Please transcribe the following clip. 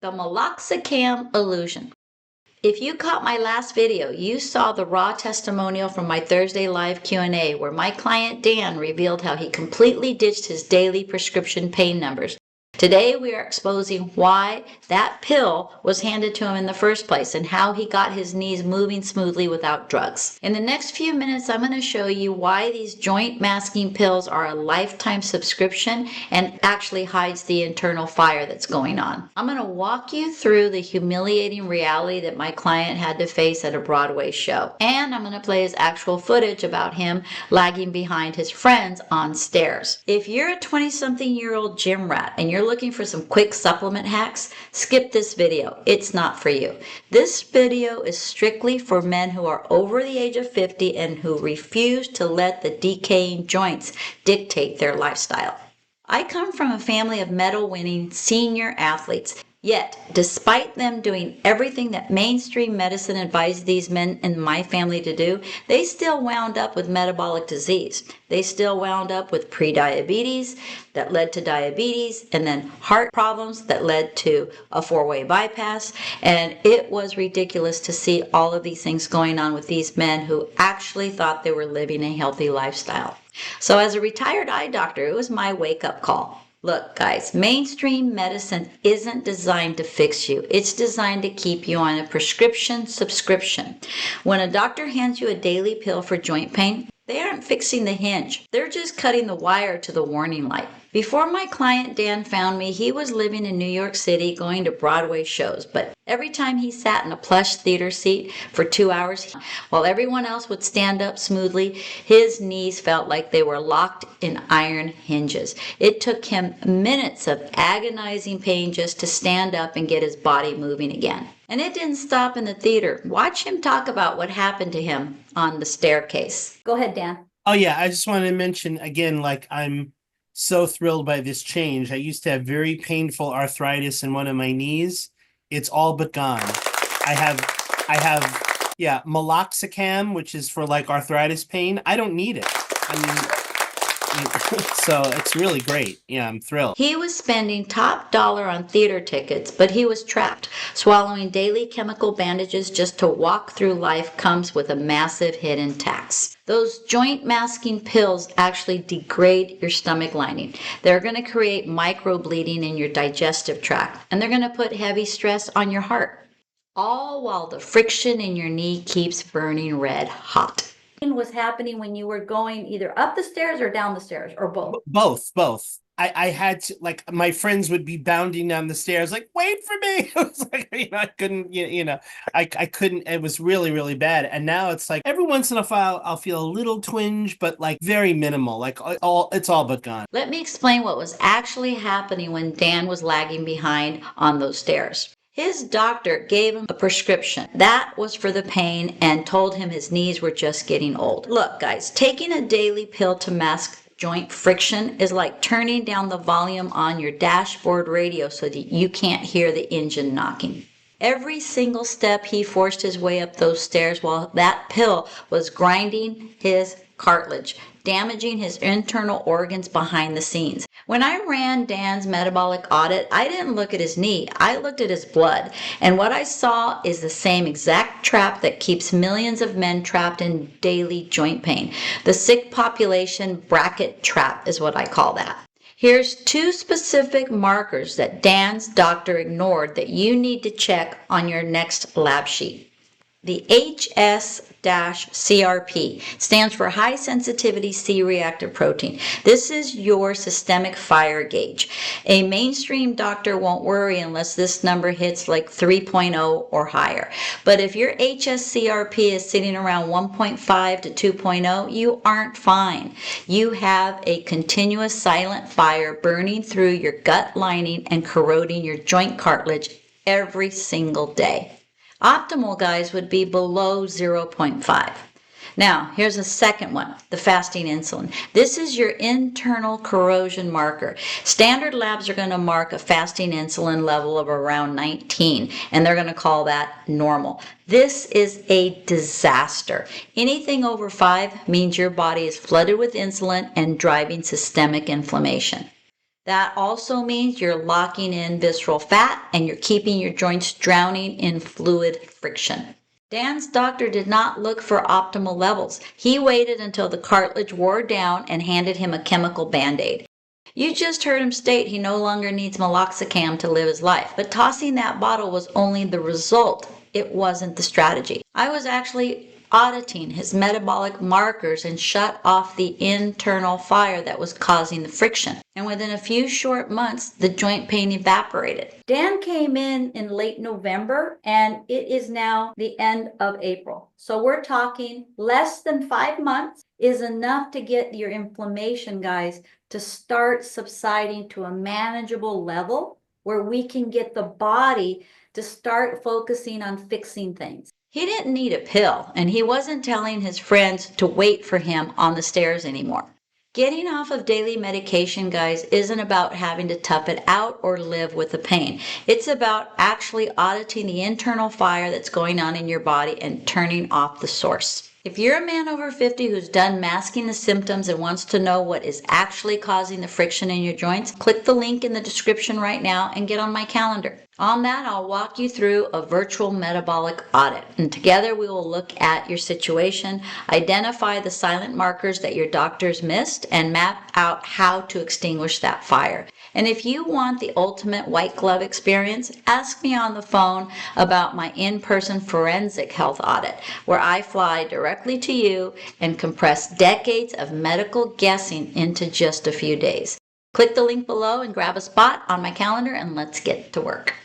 The Moxyam illusion. If you caught my last video, you saw the raw testimonial from my Thursday live Q&A where my client Dan revealed how he completely ditched his daily prescription pain numbers. Today we are exposing why that pill was handed to him in the first place and how he got his knees moving smoothly without drugs. In the next few minutes, I'm going to show you why these joint masking pills are a lifetime subscription and actually hides the internal fire that's going on. I'm going to walk you through the humiliating reality that my client had to face at a Broadway show. And I'm going to play his actual footage about him lagging behind his friends on stairs. If you're a 20-something-year-old gym rat and you're looking for some quick supplement hacks, skip this video. It's not for you. This video is strictly for men who are over the age of 50 and who refuse to let the decaying joints dictate their lifestyle. I come from a family of medal-winning senior athletes. Yet, despite them doing everything that mainstream medicine advised these men in my family to do, they still wound up with metabolic disease. They still wound up with prediabetes that led to diabetes, and then heart problems that led to a four-way bypass. And it was ridiculous to see all of these things going on with these men who actually thought they were living a healthy lifestyle. So as a retired eye doctor, it was my wake-up call. Look, guys, mainstream medicine isn't designed to fix you. It's designed to keep you on a prescription subscription. When a doctor hands you a daily pill for joint pain, they aren't fixing the hinge. They're just cutting the wire to the warning light. Before my client Dan found me, he was living in New York City going to Broadway shows, but every time he sat in a plush theater seat for 2 hours, while everyone else would stand up smoothly, his knees felt like they were locked in iron hinges. It took him minutes of agonizing pain just to stand up and get his body moving again. And it didn't stop in the theater. Watch him talk about what happened to him on the staircase. Go ahead, Dan. Oh, yeah. I just wanted to mention again, like, I'm so thrilled by this change. I used to have very painful arthritis in one of my knees. It's all but gone. I have, yeah, Meloxicam, which is for like arthritis pain. I don't need it. I mean, so it's really great. Yeah, I'm thrilled. He was spending top dollar on theater tickets, but he was trapped. Swallowing daily chemical bandages just to walk through life comes with a massive hidden tax. Those joint masking pills actually degrade your stomach lining. They're going to create microbleeding in your digestive tract, and they're going to put heavy stress on your heart. All while the friction in your knee keeps burning red hot. Was happening when you were going either up the stairs or down the stairs, or both? Both. I had to, like, my friends would be bounding down the stairs, like, wait for me. It was like, I couldn't, I couldn't. It was really, really bad. And now it's like every once in a while I'll feel a little twinge, but like very minimal, like it's all but gone. Let me explain what was actually happening when Dan was lagging behind on those stairs. His doctor gave him a prescription. That was for the pain and told him his knees were just getting old. Look, guys, taking a daily pill to mask joint friction is like turning down the volume on your dashboard radio so that you can't hear the engine knocking. Every single step he forced his way up those stairs while that pill was grinding his cartilage, damaging his internal organs behind the scenes. When I ran Dan's metabolic audit, I didn't look at his knee. I looked at his blood. And what I saw is the same exact trap that keeps millions of men trapped in daily joint pain. The sick population bracket trap is what I call that. Here's 2 specific markers that Dan's doctor ignored that you need to check on your next lab sheet. The hs-CRP stands for high sensitivity C-Reactive Protein. This is your systemic fire gauge. A mainstream doctor won't worry unless this number hits like 3.0 or higher. But if your hs-CRP is sitting around 1.5 to 2.0, you aren't fine. You have a continuous silent fire burning through your gut lining and corroding your joint cartilage every single day. Optimal, guys, would be below 0.5. Now, here's a second one, the fasting insulin. This is your internal corrosion marker. Standard labs are going to mark a fasting insulin level of around 19, and they're going to call that normal. This is a disaster. Anything over 5 means your body is flooded with insulin and driving systemic inflammation. That also means you're locking in visceral fat and you're keeping your joints drowning in fluid friction. Dan's doctor did not look for optimal levels. He waited until the cartilage wore down and handed him a chemical band-aid. You just heard him state he no longer needs Moxyam to live his life, but tossing that bottle was only the result. It wasn't the strategy. I was actually auditing his metabolic markers and shut off the internal fire that was causing the friction. And within a few short months, the joint pain evaporated. Dan came in late November, and it is now the end of April. So we're talking less than 5 months is enough to get your inflammation, guys, to start subsiding to a manageable level where we can get the body to start focusing on fixing things. He didn't need a pill, and he wasn't telling his friends to wait for him on the stairs anymore. Getting off of daily medication, guys, isn't about having to tough it out or live with the pain. It's about actually auditing the internal fire that's going on in your body and turning off the source. If you're a man over 50 who's done masking the symptoms and wants to know what is actually causing the friction in your joints, click the link in the description right now and get on my calendar. On that, I'll walk you through a virtual metabolic audit, and together we will look at your situation, identify the silent markers that your doctors missed, and map out how to extinguish that fire. And if you want the ultimate white glove experience, ask me on the phone about my in-person forensic health audit, where I fly directly to you and compress decades of medical guessing into just a few days. Click the link below and grab a spot on my calendar, and let's get to work.